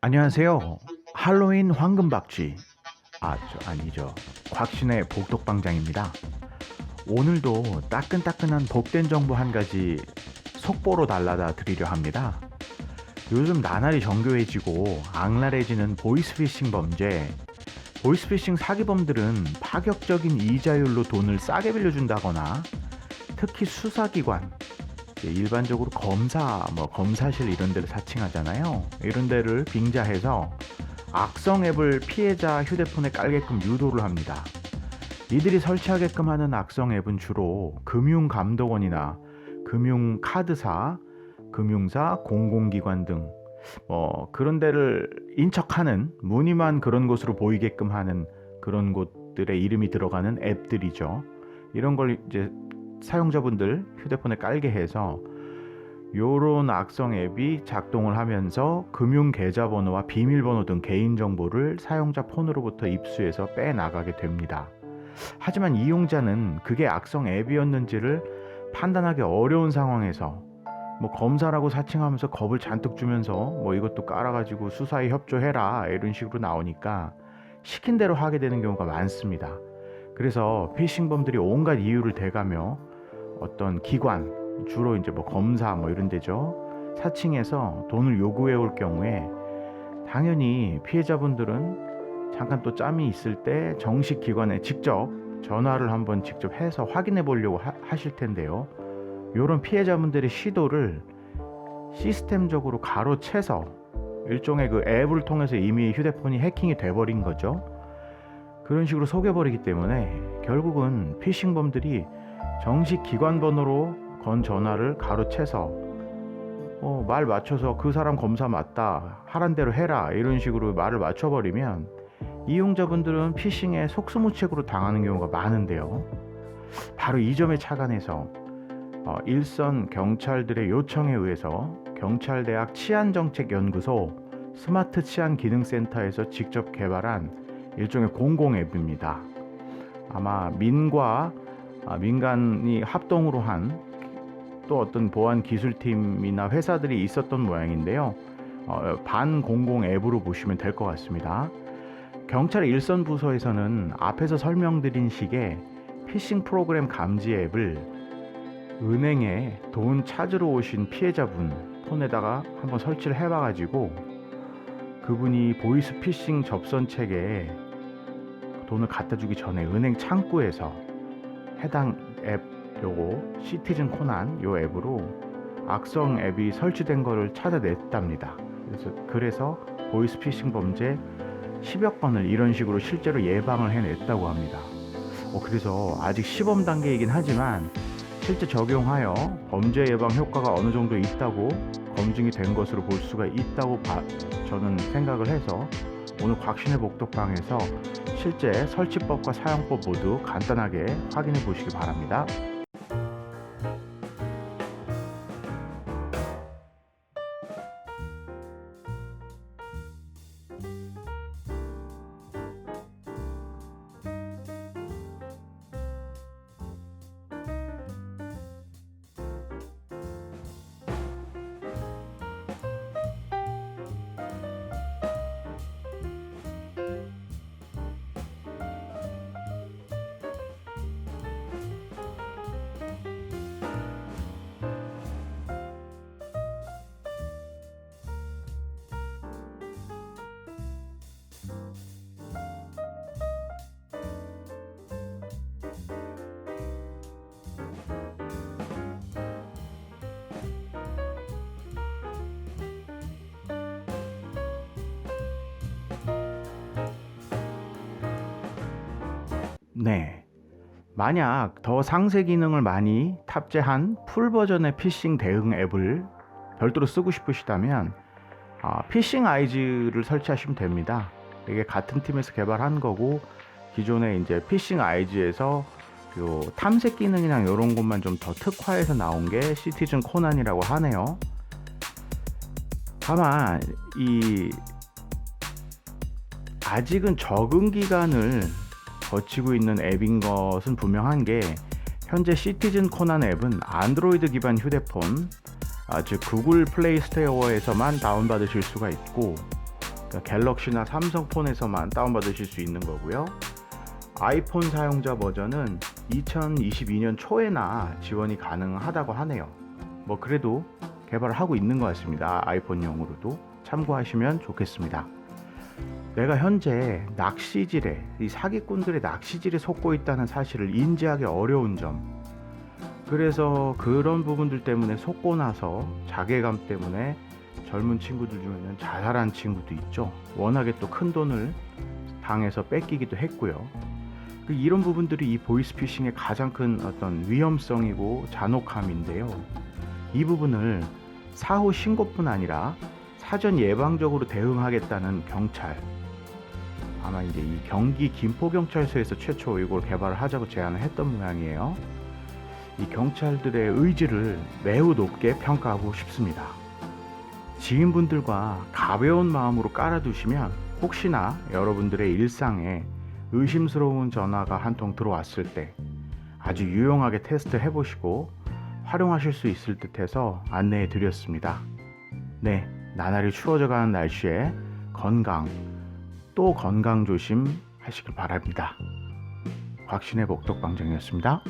안녕하세요. 할로윈 황금박쥐. 아니죠. 곽신의 복독방장입니다. 오늘도 따끈따끈한 복된 정보 한 가지 속보로 달라다 드리려 합니다. 요즘 나날이 정교해지고 악랄해지는 보이스피싱 범죄. 보이스피싱 사기범들은 파격적인 이자율로 돈을 싸게 빌려준다거나 특히 수사기관, 일반적으로 검사실 이런 데를 사칭하잖아요. 이런 데를 빙자해서 악성 앱을 피해자 휴대폰에 깔게끔 유도를 합니다. 이들이 설치하게끔 하는 악성 앱은 주로 금융감독원이나 금융카드사, 금융사, 공공기관 등 그런 데를 인척하는, 무늬만 그런 곳으로 보이게끔 하는 그런 곳들의 이름이 들어가는 앱들이죠. 이런 걸 이제 사용자분들 휴대폰에 깔게 해서 요런 악성 앱이 작동을 하면서 금융 계좌번호와 비밀번호 등 개인정보를 사용자 폰으로부터 입수해서 빼나가게 됩니다. 하지만 이용자는 그게 악성 앱이었는지를 판단하기 어려운 상황에서 검사라고 사칭하면서 겁을 잔뜩 주면서 이것도 깔아가지고 수사에 협조해라 이런 식으로 나오니까 시킨 대로 하게 되는 경우가 많습니다. 그래서 피싱범들이 온갖 이유를 대가며 어떤 기관, 주로 이제 검사 이런 데죠, 사칭해서 돈을 요구해 올 경우에 당연히 피해자분들은 잠깐 또 짬이 있을 때 정식 기관에 직접 전화를 한번 직접 해서 확인해 보려고 하실 텐데요. 이런 피해자분들의 시도를 시스템적으로 가로채서 일종의 그 앱을 통해서 이미 휴대폰이 해킹이 돼버린 거죠. 그런 식으로 속여버리기 때문에 결국은 피싱범들이 정식 기관 번호로 건 전화를 가로채서 말 맞춰서 그 사람 검사 맞다, 하란 대로 해라 이런 식으로 말을 맞춰버리면 이용자분들은 피싱에 속수무책으로 당하는 경우가 많은데요. 바로 이 점에 착안해서 일선 경찰들의 요청에 의해서 경찰대학 치안정책연구소 스마트 치안기능센터에서 직접 개발한 일종의 공공 앱입니다. 아마 민간이 합동으로 한 또 어떤 보안 기술팀이나 회사들이 있었던 모양인데요. 반공공 앱으로 보시면 될 것 같습니다. 경찰 일선 부서에서는 앞에서 설명드린 식의 피싱 프로그램 감지 앱을 은행에 돈 찾으러 오신 피해자분 폰에다가 한번 설치를 해봐가지고 그분이 보이스 피싱 접선책에 돈을 갖다 주기 전에 은행 창구에서 해당 앱, 요거 시티즌 코난 요 앱으로 악성 앱이 설치된 거를 찾아냈답니다. 그래서 보이스 피싱 범죄 10여 건을 이런 식으로 실제로 예방을 해냈다고 합니다. 그래서 아직 시범 단계이긴 하지만 실제 적용하여 범죄 예방 효과가 어느 정도 있다고 검증이 된 것으로 볼 수가 있다고 저는 생각을 해서 오늘 곽신의 복독방에서 실제 설치법과 사용법 모두 간단하게 확인해 보시기 바랍니다. 네. 만약 더 상세 기능을 많이 탑재한 풀 버전의 피싱 대응 앱을 별도로 쓰고 싶으시다면 피싱 아이즈를 설치하시면 됩니다. 이게 같은 팀에서 개발한 거고 기존에 이제 피싱 아이즈에서 요 탐색 기능이랑 이런 것만 좀 더 특화해서 나온 게 시티즌 코난이라고 하네요. 다만 아직은 적응 기간을 거치고 있는 앱인 것은 분명한 게 현재 시티즌 코난 앱은 안드로이드 기반 휴대폰, 즉 구글 플레이 스토어에서만 다운받으실 수가 있고 갤럭시나 삼성폰에서만 다운받으실 수 있는 거고요. 아이폰 사용자 버전은 2022년 초에나 지원이 가능하다고 하네요. 뭐 그래도 개발을 하고 있는 것 같습니다. 아이폰용으로도 참고하시면 좋겠습니다. 내가 현재 낚시질에, 이 사기꾼들의 낚시질에 속고 있다는 사실을 인지하기 어려운 점, 그래서 그런 부분들 때문에 속고 나서 자괴감 때문에 젊은 친구들 중에는 자살한 친구도 있죠. 워낙에 또 큰 돈을 당해서 뺏기기도 했고요. 이런 부분들이 이 보이스피싱의 가장 큰 어떤 위험성이고 잔혹함인데요. 이 부분을 사후 신고뿐 아니라 사전 예방적으로 대응하겠다는 경찰, 아마 이제 이 경기 김포경찰서에서 최초 이걸 개발을 하자고 제안을 했던 모양이에요. 이 경찰들의 의지를 매우 높게 평가하고 싶습니다. 지인분들과 가벼운 마음으로 깔아두시면 혹시나 여러분들의 일상에 의심스러운 전화가 한 통 들어왔을 때 아주 유용하게 테스트 해보시고 활용하실 수 있을 듯해서 안내해 드렸습니다. 네, 나날이 추워져가는 날씨에 건강, 또 건강 조심 하시길 바랍니다. 곽신의 복덕방정이었습니다.